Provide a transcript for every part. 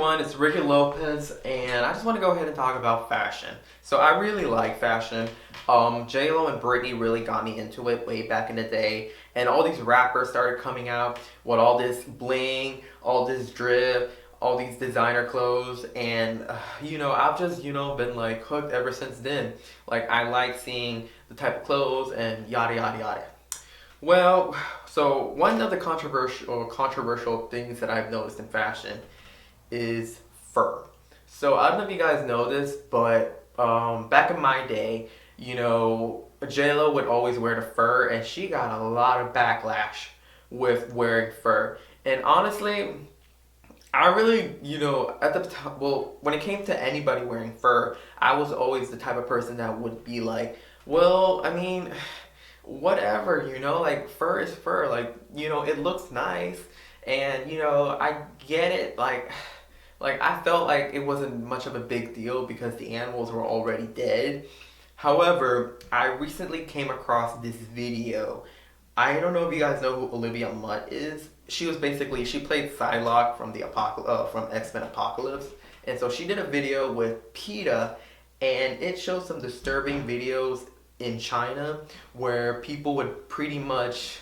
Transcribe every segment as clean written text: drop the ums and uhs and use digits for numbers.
everyone, it's Ricky Lopez, and I just want to go ahead and talk about fashion. So I really like fashion. J-Lo and Britney really got me into it way back in the day, and all these rappers started coming out with all this bling, all this drip, all these designer clothes, and I've just been like hooked ever since then. Like I like seeing the type of clothes and yada yada yada. Well, so one of the controversial things that I've noticed in fashion is fur. So I don't know if you guys know this, but back in my day, JLo would always wear the fur, and she got a lot of backlash with wearing fur. And honestly, I really, at the time, well, when it came to anybody wearing fur, I was always the type of person that would be like, well, I mean, whatever, like fur is fur, like, it looks nice, and, I get it, like I felt like it wasn't much of a big deal because the animals were already dead. However, I recently came across this video. I don't know if you guys know who Olivia Mutt is. She played Psylocke from from X-Men Apocalypse, and so she did a video with PETA, and it shows some disturbing videos in China where people would pretty much.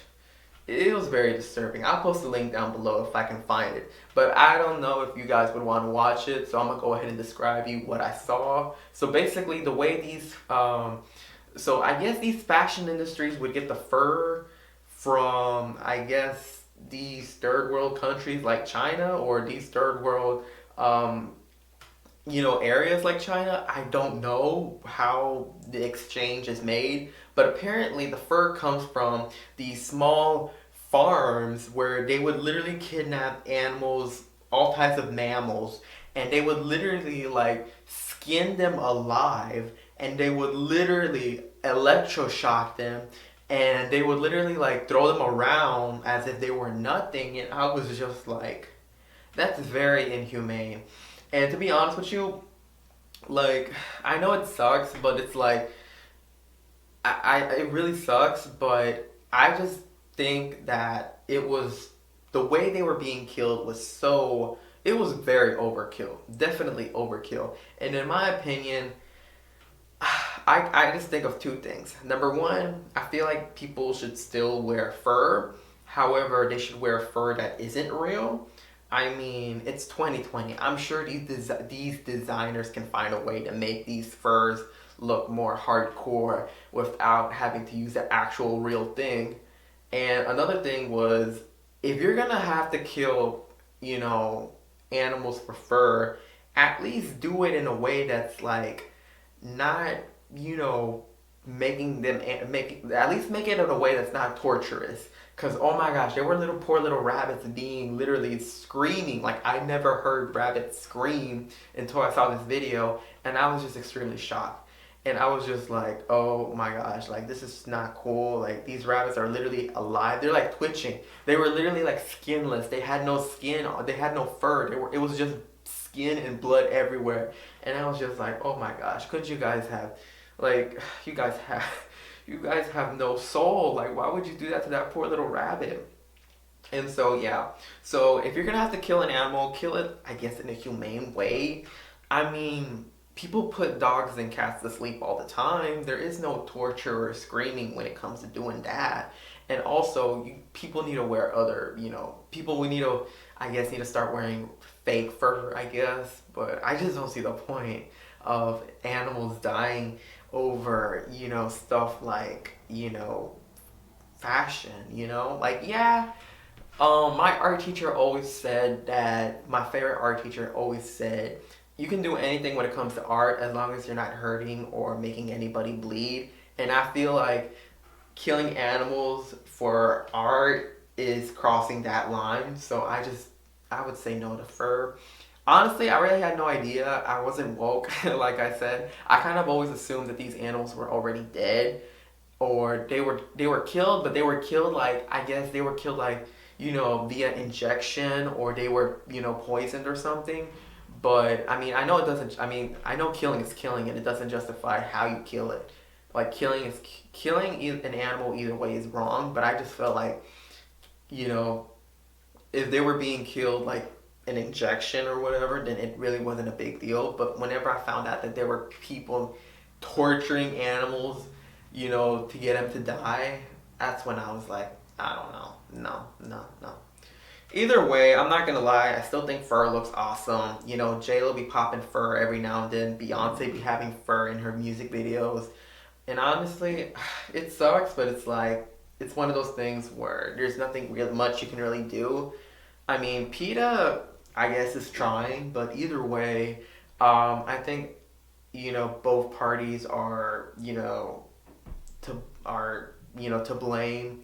It was very disturbing. I'll post the link down below if I can find it. But I don't know if you guys would want to watch it, so I'm gonna go ahead and describe you what I saw. So basically, the way so I guess these fashion industries would get the fur from, I guess, these third world countries like China, or these third world areas like China. I don't know how the exchange is made, but apparently the fur comes from these small farms where they would literally kidnap animals, all types of mammals, and they would literally like skin them alive, and they would literally electroshock them, and they would literally like throw them around as if they were nothing, and I was just like, that's very inhumane. And to be honest with you, like, I know it sucks, but it's like, it really sucks, but I just think that the way they were being killed it was very overkill. Definitely overkill. And in my opinion, I just think of two things. Number one, I feel like people should still wear fur. However, they should wear fur that isn't real. I mean, it's 2020. I'm sure these designers can find a way to make these furs look more hardcore without having to use the actual real thing. And another thing was, if you're gonna have to kill, animals for fur, at least do it in a way that's like not, at least make it in a way that's not torturous. Cause oh my gosh, there were poor little rabbits being literally screaming. Like I never heard rabbits scream until I saw this video, and I was just extremely shocked. And I was just like, oh my gosh, like this is not cool. Like these rabbits are literally alive. They're like twitching. They were literally like skinless. They had no skin. They had no fur. It was just skin and blood everywhere. And I was just like, oh my gosh, could you guys have, like, you guys have no soul. Like, why would you do that to that poor little rabbit? And so, yeah. So, if you're gonna have to kill an animal, kill it, I guess, in a humane way. I mean, people put dogs and cats to sleep all the time. There is no torture or screaming when it comes to doing that. And also, people need to wear we need to, I guess, need to start wearing fake fur, I guess. But I just don't see the point of animals dying over, stuff like, fashion, like, yeah. My art teacher always said that, my favorite art teacher always said, you can do anything when it comes to art as long as you're not hurting or making anybody bleed. And I feel like killing animals for art is crossing that line. So I would say no to fur. Honestly, I really had no idea. I wasn't woke, like I said. I kind of always assumed that these animals were already dead, or they were killed, but they were killed like, I guess they were killed like, via injection, or they were, poisoned or something. But I mean, I know killing is killing, and it doesn't justify how you kill it. Like killing an animal either way is wrong, but I just felt like, if they were being killed like an injection or whatever, then it really wasn't a big deal. But whenever I found out that there were people torturing animals, to get them to die, that's when I was like, I don't know. No, no, no. Either way, I'm not gonna lie. I still think fur looks awesome. J Lo be popping fur every now and then. Beyonce be having fur in her music videos. And honestly, it sucks, but it's like it's one of those things where there's nothing really much you can really do. I mean, PETA, I guess, is trying, but either way, I think both parties are to blame.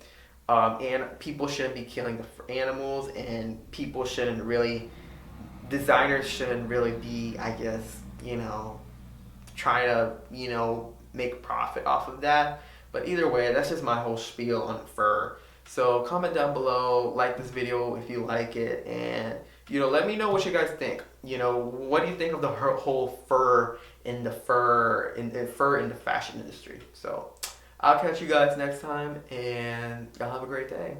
And people shouldn't be killing the animals, and people shouldn't really designers shouldn't really be, I guess, trying to make a profit off of that. But either way, that's just my whole spiel on fur. So comment down below, like this video if you like it, and let me know what you guys think. What do you think of the whole fur in the fur in the fashion industry? So I'll catch you guys next time, and y'all have a great day.